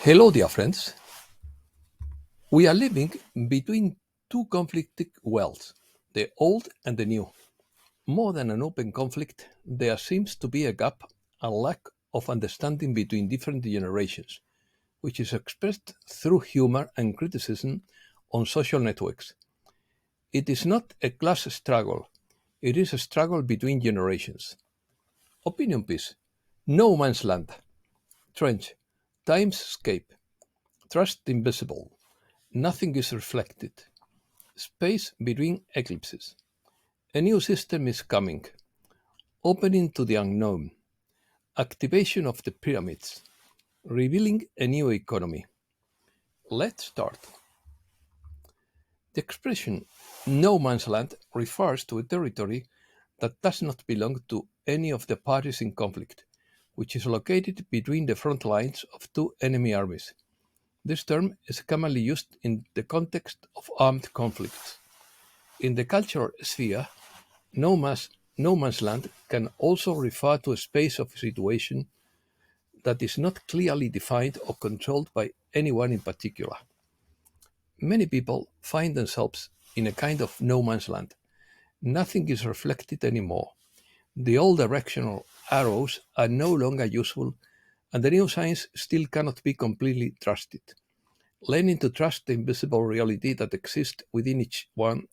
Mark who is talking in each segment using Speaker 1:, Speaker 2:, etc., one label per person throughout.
Speaker 1: Hello, dear friends. We are living between two conflicting worlds, the old and the new. More than an open conflict, there seems to be a gap, a lack of understanding between different generations, which is expressed through humor and criticism on social networks. It is not a class struggle, it is a struggle between generations. Opinion piece: No Man's Land, Trench, Timescape, Trust Invisible, Nothing is Reflected, Space Between Eclipses. A new system is coming, opening to the unknown, activation of the pyramids, revealing a new economy. Let's start. The expression no man's land refers to a territory that does not belong to any of the parties in conflict, which is located between the front lines of two enemy armies. This term is commonly used in the context of armed conflicts. In the cultural sphere, no man's, no man's land can also refer to a space of situation that is not clearly defined or controlled by anyone in particular. Many people find themselves in a kind of no man's land. Nothing is reflected anymore. The old directional arrows are no longer useful, and the new signs still cannot be completely trusted. Learning to trust the invisible reality that exists within each one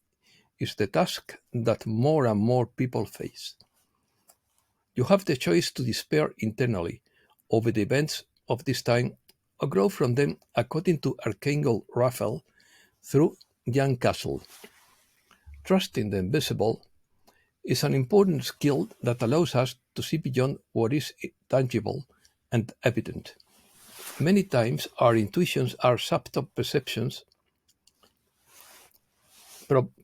Speaker 1: is the task that more and more people face. You have the choice to despair internally over the events of this time or grow from them, according to Archangel Raphael through Jan Castle. Trusting the invisible is an important skill that allows us to see beyond what is tangible and evident. Many times our intuitions, our subtle perceptions,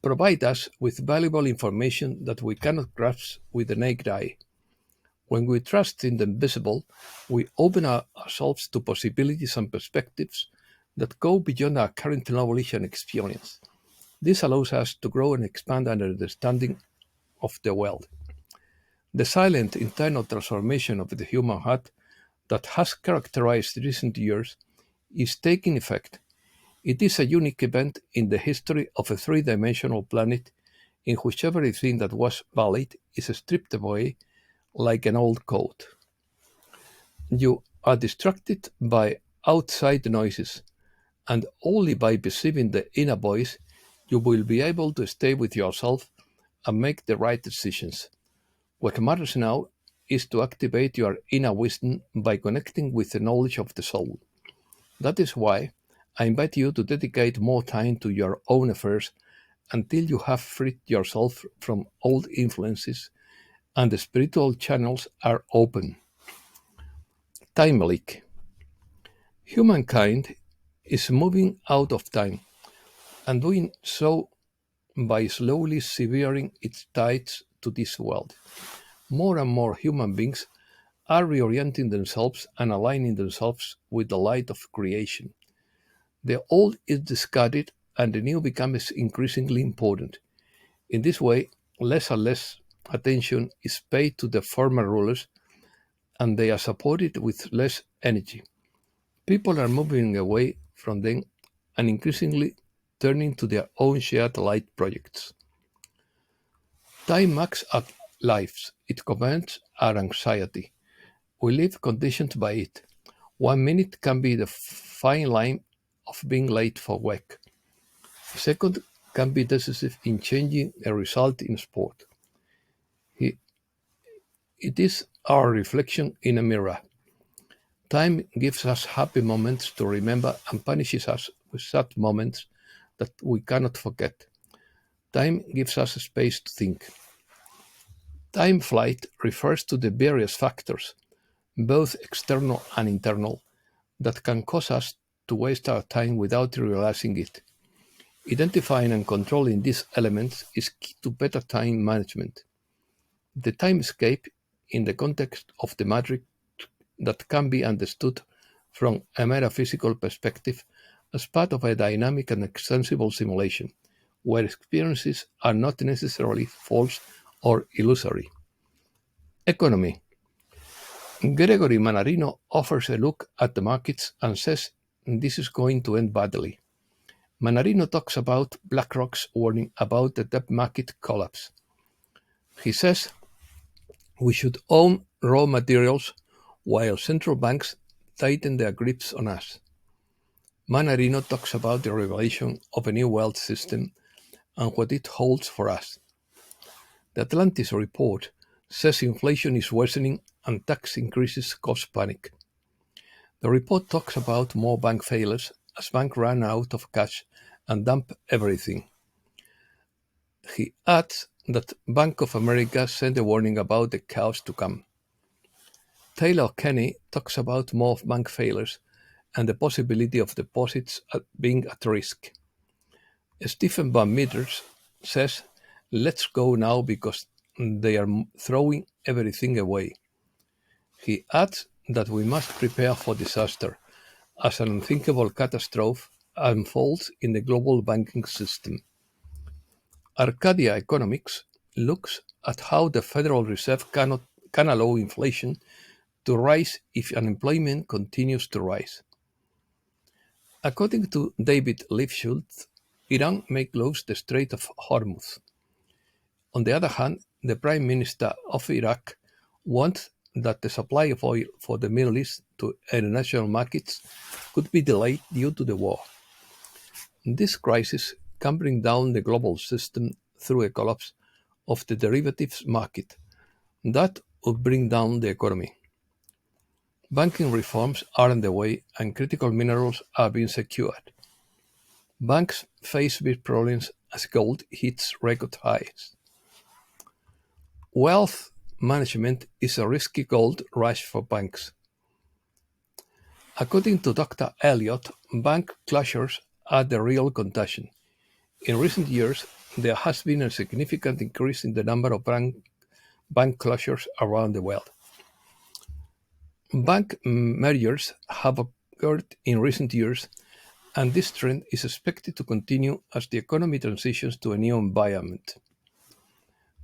Speaker 1: provide us with valuable information that we cannot grasp with the naked eye. When we trust in the invisible, we open ourselves to possibilities and perspectives that go beyond our current knowledge and experience. This allows us to grow and expand our understanding of the world. The silent internal transformation of the human heart that has characterized recent years is taking effect. It is a unique event in the history of a three-dimensional planet in which everything that was valid is stripped away like an old coat. You are distracted by outside noises, and only by perceiving the inner voice you will be able to stay with yourself and make the right decisions. What matters now is to activate your inner wisdom by connecting with the knowledge of the soul. That is why I invite you to dedicate more time to your own affairs until you have freed yourself from old influences and the spiritual channels are open. Time leak. Humankind is moving out of time and doing so by slowly severing its ties to this world. More and more human beings are reorienting themselves and aligning themselves with the light of creation. The old is discarded and the new becomes increasingly important. In this way, less and less attention is paid to the former rulers and they are supported with less energy. People are moving away from them and increasingly turning to their own shared light projects. Time marks our lives. It commands our anxiety. We live conditioned by it. 1 minute can be the fine line of being late for work. A second can be decisive in changing a result in sport. It is our reflection in a mirror. Time gives us happy moments to remember and punishes us with sad moments that we cannot forget. Time gives us space to think. Time flight refers to the various factors, both external and internal, that can cause us to waste our time without realizing it. Identifying and controlling these elements is key to better time management. The timescape, in the context of the matrix, that can be understood from a metaphysical perspective as part of a dynamic and extensible simulation, where experiences are not necessarily false or illusory. Economy. Gregory Manarino offers a look at the markets and says this is going to end badly. Manarino talks about BlackRock's warning about the debt market collapse. He says we should own raw materials while central banks tighten their grips on us. Manarino talks about the revelation of a new wealth system and what it holds for us. The Atlantis report says inflation is worsening and tax increases cause panic. The report talks about more bank failures as banks run out of cash and dump everything. He adds that Bank of America sent a warning about the chaos to come. Taylor Kenny talks about more bank failures and the possibility of deposits being at risk. Stephen Van Meters says, let's go now because they are throwing everything away. He adds that we must prepare for disaster as an unthinkable catastrophe unfolds in the global banking system. Arcadia Economics looks at how the Federal Reserve can allow inflation to rise if unemployment continues to rise. According to David Lifshultz, Iran may close the Strait of Hormuz. On the other hand, the Prime Minister of Iraq wants that the supply of oil for the Middle East to international markets could be delayed due to the war. This crisis can bring down the global system through a collapse of the derivatives market. That would bring down the economy. Banking reforms are underway and critical minerals are being secured. Banks face big problems as gold hits record highs. Wealth management is a risky gold rush for banks. According to Dr. Elliott, bank closures are the real contagion. In recent years, there has been a significant increase in the number of bank closures around the world. Bank mergers have occurred in recent years, and this trend is expected to continue as the economy transitions to a new environment.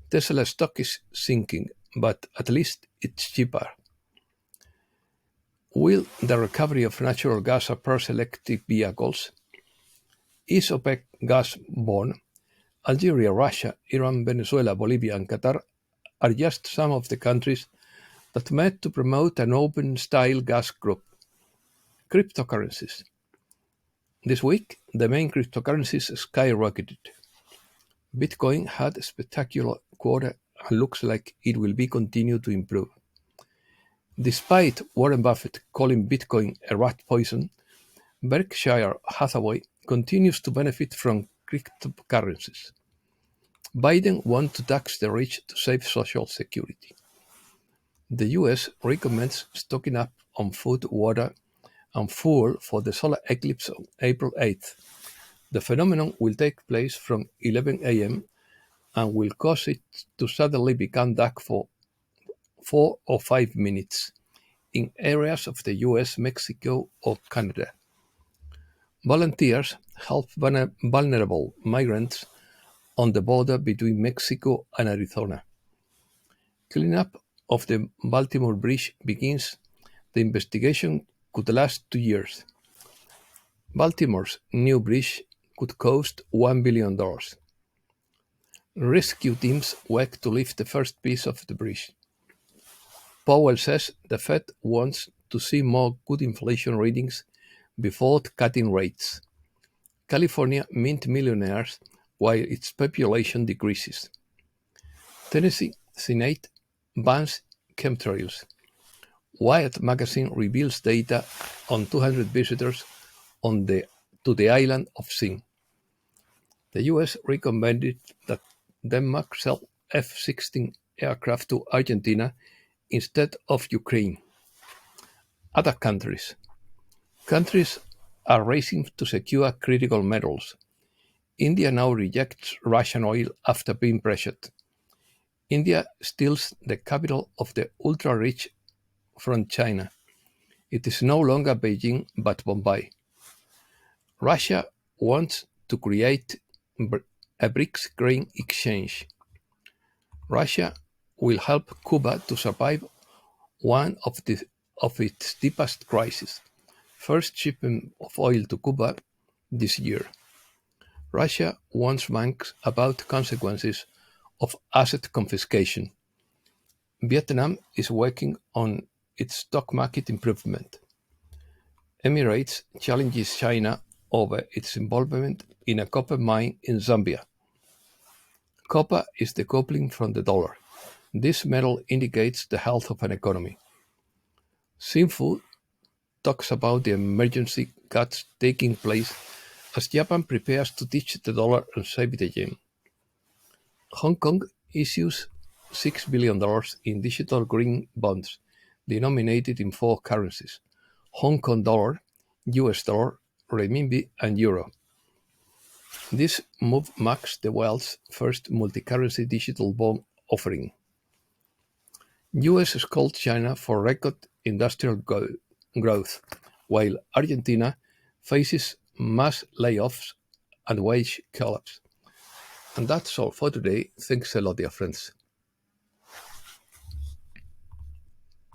Speaker 1: Tesla stock is sinking, but at least it's cheaper. Will the recovery of natural gas approach electric vehicles? Is OPEC gas born? Algeria, Russia, Iran, Venezuela, Bolivia, and Qatar are just some of the countries that met to promote an open-style gas group. Cryptocurrencies. This week, the main cryptocurrencies skyrocketed. Bitcoin had a spectacular quarter and looks like it will be continue to improve. Despite Warren Buffett calling Bitcoin a rat poison, Berkshire Hathaway continues to benefit from cryptocurrencies. Biden wants to tax the rich to save Social Security. The US recommends stocking up on food, water, and fuel for the solar eclipse on April 8th. The phenomenon will take place from 11 a.m. and will cause it to suddenly become dark for 4 or 5 minutes in areas of the US, Mexico, or Canada. Volunteers help vulnerable migrants on the border between Mexico and Arizona. Cleanup of the Baltimore Bridge begins. The investigation could last 2 years. Baltimore's new bridge could cost $1 billion. Rescue teams work to lift the first piece of the bridge. Powell says the Fed wants to see more good inflation readings before cutting rates. California mint millionaires while its population decreases. Tennessee Senate bans chemtrails. Wired magazine reveals data on 200 visitors to the island of Sin. The US recommended that Denmark sell F-16 aircraft to Argentina instead of Ukraine. Other countries. Countries are racing to secure critical metals. India now rejects Russian oil after being pressured. India steals the capital of the ultra-rich from China. It is no longer Beijing but Bombay. Russia wants to create a BRICS grain exchange. Russia will help Cuba to survive one of its deepest crises. first shipment of oil to Cuba this year. Russia warns banks about consequences of asset confiscation. Vietnam is working on its stock market improvement. Emirates challenges China over its involvement in a copper mine in Zambia. Copper is decoupling from the dollar. This metal indicates the health of an economy. Sinful talks about the emergency cuts taking place as Japan prepares to ditch the dollar and save the yen. Hong Kong issues $6 billion in digital green bonds denominated in four currencies: Hong Kong dollar, US dollar, renminbi, and euro. This move marks the world's first multi-currency digital bond offering. US scolds China for record industrial growth, while Argentina faces mass layoffs and wage collapse. And that's all for today. Thanks a lot, dear friends.